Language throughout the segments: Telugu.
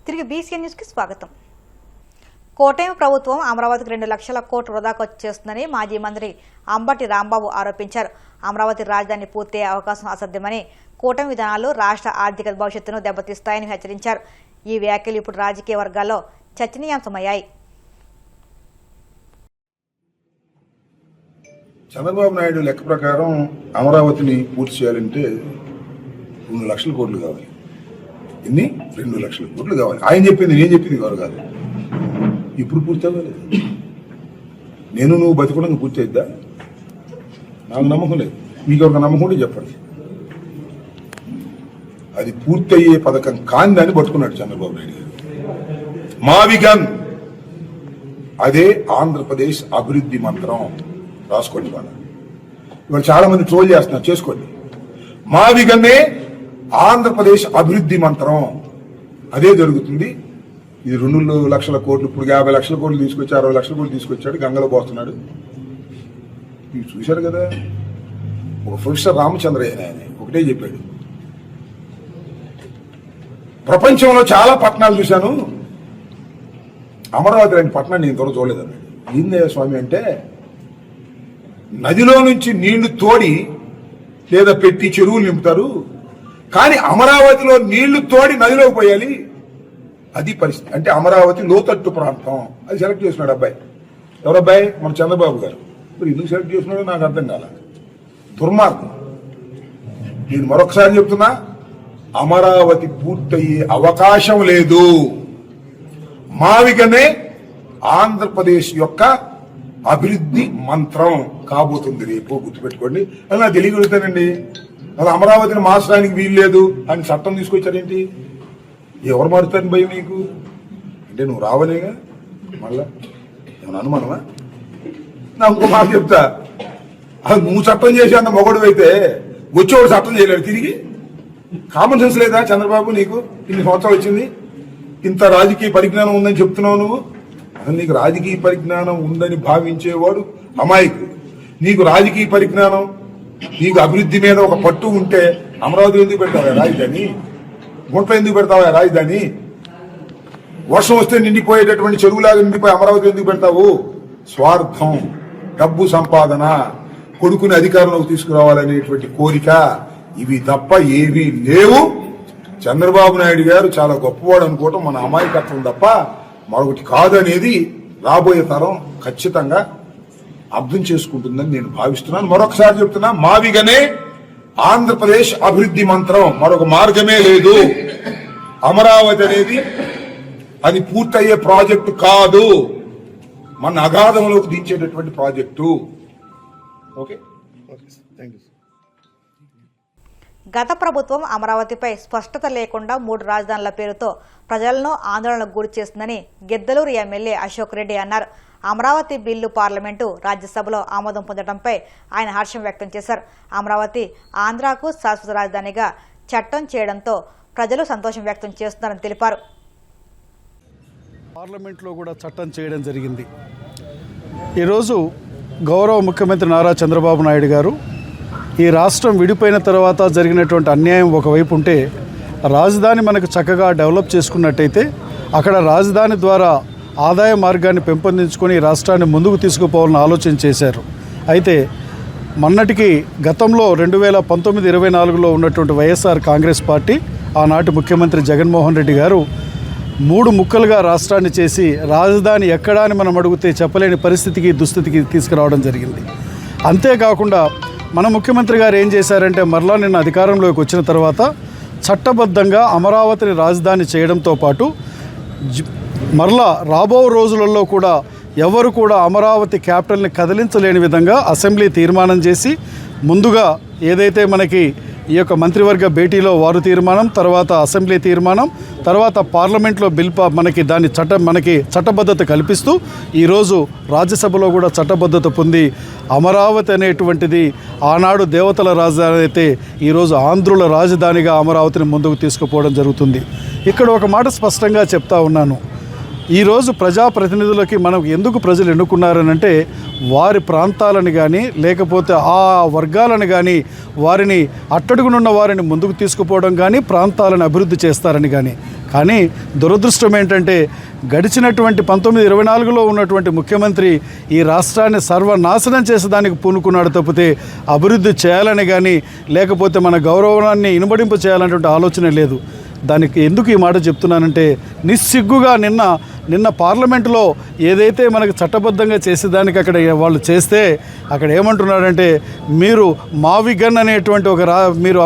తిరిగి బీసీఎన్ న్యూస్కి స్వాగతం. కోటమి ప్రభుత్వం అమరావతికి 2 లక్షల కోట్లు వృధా ఖర్చు చేస్తుందని మాజీ మంత్రి అంబటి రాంబాబు ఆరోపించారు. అమరావతి రాజధాని పూర్తయ్యే అవకాశం అసాధ్యమని, కూటమి విధానాలు రాష్ట్ర ఆర్థిక భవిష్యత్తును దెబ్బతీస్తాయని హెచ్చరించారు. ఈ వ్యాఖ్యలు ఇప్పుడు రాజకీయ వర్గాల్లో చర్చనీయాంశమయ్యాయి. చంద్రబాబు నాయుడు లెక్క ప్రకారం అమరావతిని పూర్తి చేయాలంటే 2 లక్షల కోట్లు కావాలి. ఎన్ని? 2 లక్షల కోట్లు కావాలి. ఆయన చెప్పింది నేను చెప్పింది ఎవరు కాదు. ఇప్పుడు పూర్తి అవ్వలేదు. నేను నువ్వు బతికుండా పూర్తి అయిద్దా? నాకు నమ్మకం లేదు. మీకు ఒక నమ్మకం ఉంటే చెప్పండి. అది పూర్తయ్యే పథకం కాని దాన్ని పట్టుకున్నాడు చంద్రబాబు నాయుడు గారు. మావిగన్ అదే ఆంధ్రప్రదేశ్ అభివృద్ధి మంత్రం. రాసుకోండి. ఇవాళ చాలా మంది ట్రోల్ చేస్తున్నారు, చేసుకోండి. మావిగన్నే ఆంధ్రప్రదేశ్ అభివృద్ధి మంత్రం. అదే జరుగుతుంది. ఇది 2 లక్షల కోట్లు, ఇప్పుడు 50 లక్షల కోట్లు తీసుకొచ్చి 60 లక్షల కోట్లు తీసుకొచ్చాడు, గంగలో పోస్తున్నాడు. మీరు చూశారు కదా. ఒక ప్రొఫెసర్ రామచంద్రయ్య ఆయన ఒకటే చెప్పాడు, ప్రపంచంలో చాలా పట్టణాలు చూశాను, అమరావతి లాంటి పట్టణాన్ని నేను త్వరగా చూడలేదన్నాడు. ఏందే స్వామి అంటే, నదిలో నుంచి నీళ్లు తోడి లేదా పెట్టి చెరువులు నింపుతారు, కానీ అమరావతిలో నీళ్లు తోడి నదిలోకి పోయాలి. అది పరిస్థితి. అంటే అమరావతి లోతట్టు ప్రాంతం. అది సెలెక్ట్ చేస్తున్నాడు అబ్బాయి. ఎవరబ్బాయి? మన చంద్రబాబు గారు. మరి ఎందుకు సెలెక్ట్ చేస్తున్నాడో నాకు అర్థం కాల. దుర్మార్గం. నేను మరొకసారి చెప్తున్నా, అమరావతి పూర్తయ్యే అవకాశం లేదు. మావిగనే ఆంధ్రప్రదేశ్ యొక్క అభివృద్ధి మంత్రం కాబోతుంది. రేపు గుర్తుపెట్టుకోండి. అలా తెలియగలుగుతానండి. అలా అమరావతిని మార్చడానికి వీలు లేదు అని చట్టం తీసుకొచ్చారేంటి? ఎవరు మారుతారని భయం నీకు? అంటే నువ్వు రావలేగా. మళ్ళా ఏమన్నా అనుమానమా? నా ఇంకో మాట చెప్తా, అది నువ్వు చట్టం చేసి అంత మొగడు అయితే వచ్చేవాడు చట్టం చేయలేడు తిరిగి. కామన్ సెన్స్ లేదా చంద్రబాబు నీకు? ఇన్ని సంవత్సరాలు వచ్చింది, ఇంత రాజకీయ పరిజ్ఞానం ఉందని చెప్తున్నావు నువ్వు. అసలు నీకు రాజకీయ పరిజ్ఞానం ఉందని భావించేవాడు అమాయకుడు. నీకు రాజకీయ పరిజ్ఞానం, నీకు అభివృద్ధి మీద ఒక పట్టు ఉంటే అమరావతి ఎందుకు పెడతావా రాజధాని? గుంటలో ఎందుకు పెడతావా రాజధాని? వర్షం వస్తే నిండిపోయేటటువంటి చెరువులాగా నిండిపోయి అమరావతి ఎందుకు పెడతావు? స్వార్థం, డబ్బు సంపాదన, కొడుకుని అధికారంలోకి తీసుకురావాలనేటువంటి కోరిక, ఇవి తప్ప ఏమీ లేవు. చంద్రబాబు నాయుడు గారు చాలా గొప్పవాడు అనుకోవటం మన అమాయకత్వం తప్ప మరొకటి కాదనేది రాబోయే తరం ఖచ్చితంగా అర్థం చేసుకుంటుందని నేను భావిస్తున్నాను. మరొకసారి చెప్తున్నా, మావిగనే ఆంధ్రప్రదేశ్ అభివృద్ధి మంత్రం. మరొక మార్గమే లేదు. అమరావతి అనేది అది పూర్తయ్యే ప్రాజెక్టు కాదు, మన అగాధంలోకి దించేటటువంటి ప్రాజెక్టు. Okay, thank you. గత ప్రభుత్వం అమరావతిపై స్పష్టత లేకుండా 3 రాజధానుల పేరుతో ప్రజలను ఆందోళనకు గురి చేస్తుందని గిద్దలూరు ఎమ్మెల్యే అశోక్ రెడ్డి అన్నారు. అమరావతి బిల్లు పార్లమెంటు, రాజ్యసభలో ఆమోదం పొందడంపై ఆయన హర్షం వ్యక్తం చేశారు. అమరావతి ఆంధ్రాకు శాశ్వత రాజధానిగా చట్టం చేయడంతో ప్రజలు సంతోషం వ్యక్తం చేస్తున్నారని తెలిపారు. పార్లమెంట్లో కూడా చట్టం చేయడం జరిగింది. ఈరోజు గౌరవ ముఖ్యమంత్రి నారా చంద్రబాబు నాయుడు గారు ఈ రాష్ట్రం విడిపోయిన తర్వాత జరిగినటువంటి అన్యాయం ఒకవైపు ఉంటే, రాజధాని మనకు చక్కగా డెవలప్ చేసుకున్నట్టయితే అక్కడ రాజధాని ద్వారా ఆదాయ మార్గాన్ని పెంపొందించుకొని రాష్ట్రాన్ని ముందుకు తీసుకుపోవాలని ఆలోచన చేశారు. అయితే మొన్నటికి గతంలో 2019-24లో ఉన్నటువంటి వైఎస్ఆర్ కాంగ్రెస్ పార్టీ, ఆనాటి ముఖ్యమంత్రి జగన్మోహన్ రెడ్డి గారు 3 ముక్కలుగా రాష్ట్రాన్ని చేసి రాజధాని ఎక్కడా అని మనం అడిగితే చెప్పలేని పరిస్థితికి, దుస్థితికి తీసుకురావడం జరిగింది. అంతేకాకుండా మన ముఖ్యమంత్రి గారు ఏం చేశారంటే, మరలా నిన్న అధికారంలోకి వచ్చిన తర్వాత చట్టబద్ధంగా అమరావతిని రాజధాని చేయడంతో పాటు మరలా రాబో రోజులలో కూడా ఎవరు కూడా అమరావతి క్యాపిటల్ని కదిలించలేని విధంగా అసెంబ్లీ తీర్మానం చేసి, ముందుగా ఏదైతే మనకి ఈ యొక్క మంత్రివర్గ భేటీలో వారు తీర్మానం, తర్వాత అసెంబ్లీ తీర్మానం, తర్వాత పార్లమెంట్లో బిల్ మనకి చట్టబద్ధత కల్పిస్తూ ఈరోజు రాజ్యసభలో కూడా చట్టబద్ధత పొంది అమరావతి అనేటువంటిది ఆనాడు దేవతల రాజధాని అయితే ఈరోజు ఆంధ్రుల రాజధానిగా అమరావతిని ముందుకు తీసుకుపోవడం జరుగుతుంది. ఇక్కడ ఒక మాట స్పష్టంగా చెప్తా ఉన్నాను. ఈరోజు ప్రజాప్రతినిధులకి మనం ఎందుకు ప్రజలు ఎన్నుకున్నారనంటే, వారి ప్రాంతాలను కానీ లేకపోతే ఆ వర్గాలను కానీ వారిని అట్టడుగునున్న వారిని ముందుకు తీసుకుపోవడం కానీ ప్రాంతాలను అభివృద్ధి చేస్తారని కానీ. కానీ దురదృష్టం ఏంటంటే గడిచినటువంటి 1924లో ఉన్నటువంటి ముఖ్యమంత్రి ఈ రాష్ట్రాన్ని సర్వనాశనం చేసేదానికి పూనుకున్నాడు తప్పితే అభివృద్ధి చేయాలని కానీ లేకపోతే మన గౌరవాన్ని ఇనుమడింపు చేయాలనేటువంటి ఆలోచన లేదు. దానికి ఎందుకు ఈ మాట చెప్తున్నానంటే నిస్సిగ్గుగా నిన్న పార్లమెంటులో ఏదైతే మనకు చట్టబద్ధంగా చేసేదానికి అక్కడ వాళ్ళు చేస్తే అక్కడ ఏమంటున్నారంటే మీరు మావిగన్ అనేటువంటి మీరు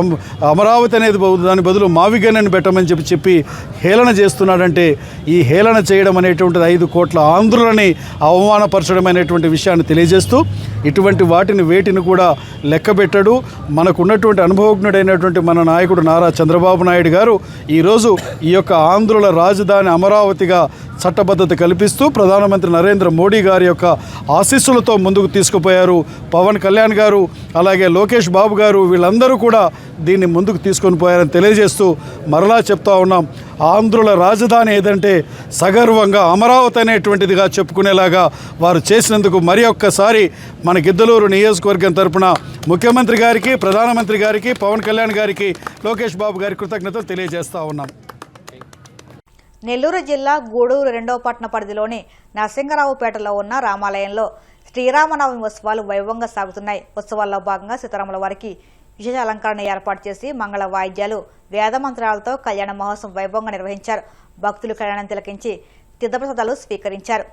అమరావతి అనేది దాని బదులు మావిగన్ అని పెట్టమని చెప్పి హేళన చేస్తున్నాడంటే ఈ హేళన చేయడం అనేటువంటిది 5 కోట్ల ఆంధ్రులని అవమానపరచడం అనేటువంటి విషయాన్ని తెలియజేస్తూ ఇటువంటి వేటిని కూడా లెక్కబెట్టడు. మనకున్నటువంటి అనుభవజ్ఞుడైనటువంటి మన నాయకుడు నారా చంద్రబాబు నాయుడు గారు ఈరోజు ఈ యొక్క ఆంధ్రుల రాజధాని అమరావతిగా చట్టబద్ధత కల్పిస్తూ ప్రధానమంత్రి నరేంద్ర మోడీ గారి యొక్క ఆశీస్సులతో ముందుకు తీసుకుపోయారు. పవన్ కళ్యాణ్ గారు అలాగే లోకేష్ బాబు గారు వీళ్ళందరూ కూడా దీన్ని ముందుకు తీసుకొని పోయారని తెలియజేస్తూ మరలా చెప్తా ఉన్నాం, ఆంధ్రుల రాజధాని ఏదంటే సగర్వంగా అమరావతి అనేటువంటిదిగా చెప్పుకునేలాగా వారు చేసినందుకు మరి ఒక్కసారి మన గిద్దలూరు నియోజకవర్గం తరపున ముఖ్యమంత్రి గారికి, ప్రధానమంత్రి గారికి, పవన్ కళ్యాణ్ గారికి, లోకేష్ బాబు గారికి కృతజ్ఞతలు తెలియజేస్తూ ఉన్నాం. నెల్లూరు జిల్లా గూడూరు 2వ పట్టణ పరిధిలోని నరసింగరావుపేటలో ఉన్న రామాలయంలో శ్రీరామనవమి ఉత్సవాలు వైభవంగా సాగుతున్నాయి. ఉత్సవాల్లో భాగంగా సీతారాముల వారికి విశేష అలంకరణ ఏర్పాటు చేసి మంగళ వాయిద్యాలు, వేద మంత్రాలతో కళ్యాణ మహోత్సవం వైభవంగా నిర్వహించారు. భక్తులు కళ్యాణం తిలకించి తీర్థప్రసాదాలు స్వీకరించారు.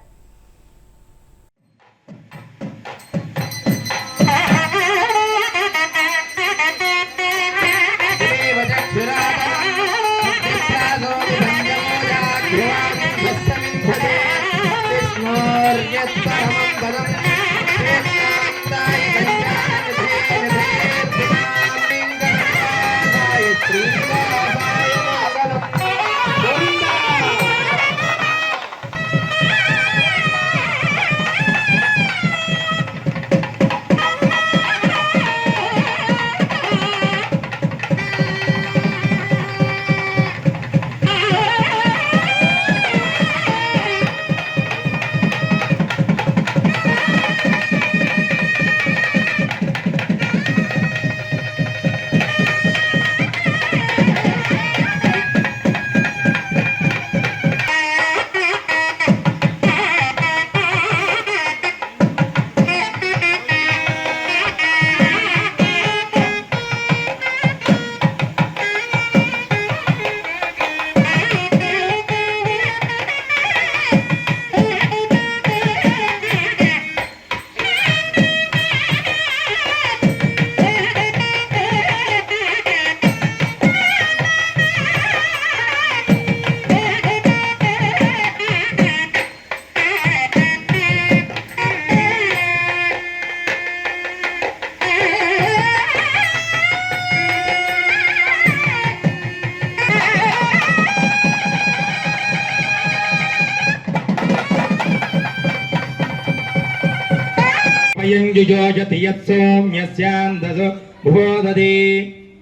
युजोजति यत्सौम्यस्यान्दसो भुवोदति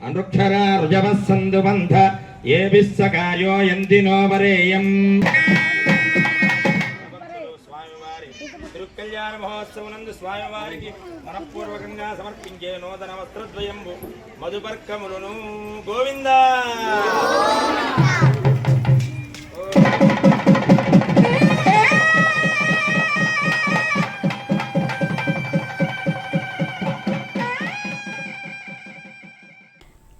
अनुक्षरा रुजवः सन्दुबन्ध येभिः सकार्यो यन्तिनो वरेयम् తిరుకల్యాణ మహోత్సవనందు స్వామివారికి మనఃపూర్వకంగా సమర్పించే నూతన వస్త్రద్వయంబు మధుపర్కములను గోవిందా.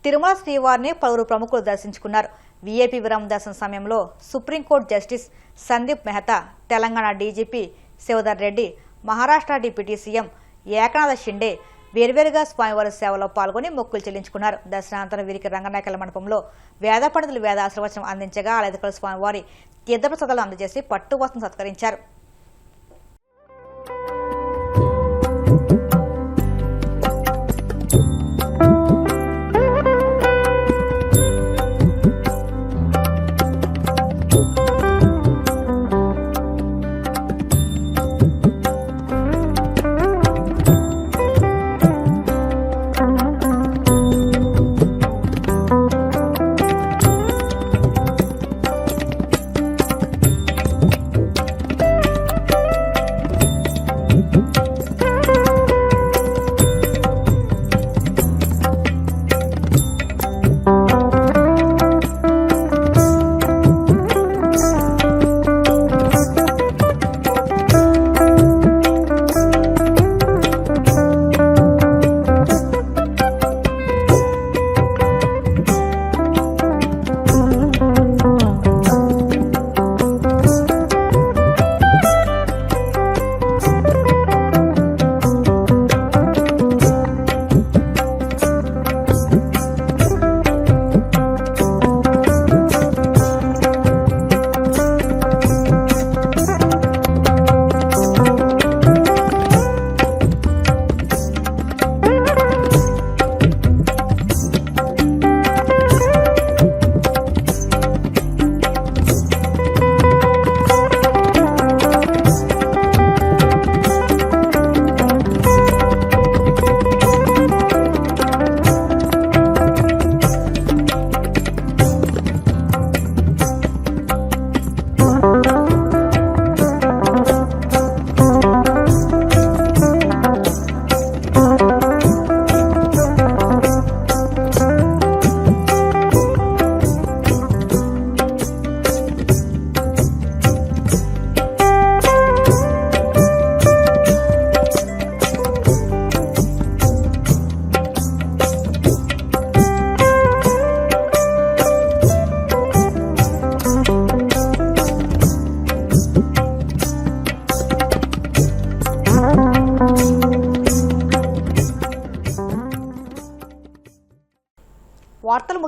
తిరుమల శ్రీవారిని పలువురు ప్రముఖులు దర్శించుకున్నారు. వీఐపీ విరామ దర్శన సమయంలో supreme court justice Sandeep Mehta, Telangana DGP Shivadhar Reddy, Maharashtra deputy CM Eknath Shinde వేర్వేరుగా స్వామివారి సేవలో పాల్గొని మొక్కులు చెల్లించుకున్నారు. దర్శనానంతరం వీరికి రంగనాయకుల మండపంలో వేద పండితులు వేద ఆశీర్వచనం అందించగా ఆలయకుల స్వామివారి తీర్థప్రసాదాలు అందజేసి పట్టు వస్త్రం సత్కరించారు.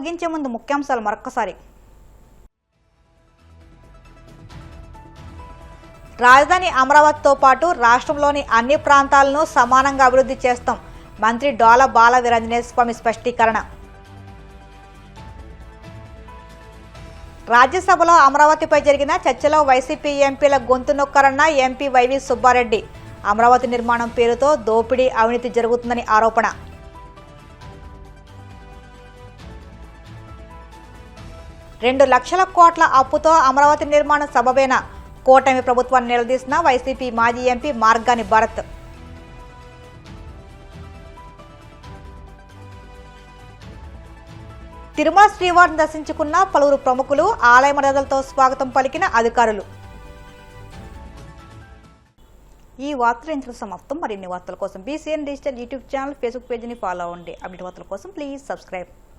ముగించే ముందు ముఖ్యాంశాలు మరొకసారి. రాజధాని అమరావతితో పాటు రాష్ట్రంలోని అన్ని ప్రాంతాలను సమానంగా అభివృద్ధి చేస్తాం. మంత్రి డోల బాల వీరాంజనేయ స్వామి స్పష్టీకరణ. రాజ్యసభలో అమరావతిపై జరిగిన చర్చలో వైసీపీ ఎంపీల గొంతు నొక్కరన్న ఎంపీ వైవి సుబ్బారెడ్డి. అమరావతి నిర్మాణం పేరుతో దోపిడీ అవినీతి జరుగుతుందని ఆరోపణ. $2 లక్షల కోట్ల అప్పుతో అమరావతి నిర్మాణం సబబేనా? కూటమి ప్రభుత్వాన్ని నిలదీసిన వైసీపీ మాజీ ఎంపీ మార్గాని భరత్. తిరుమల శ్రీవారిని దర్శించుకున్న పలువురు ప్రముఖులు, ఆలయ మర్యాదలతో స్వాగతం పలికిన అధికారులు. ఈ వార్తలు ఇంతలో సమాప్తం. మరిన్ని వార్తల కోసం BCN digital YouTube channel, Facebook పేజీని ఫాలో అవ్వండి. అప్డేట్ వార్తల కోసం ప్లీజ్ సబ్స్క్రైబ్.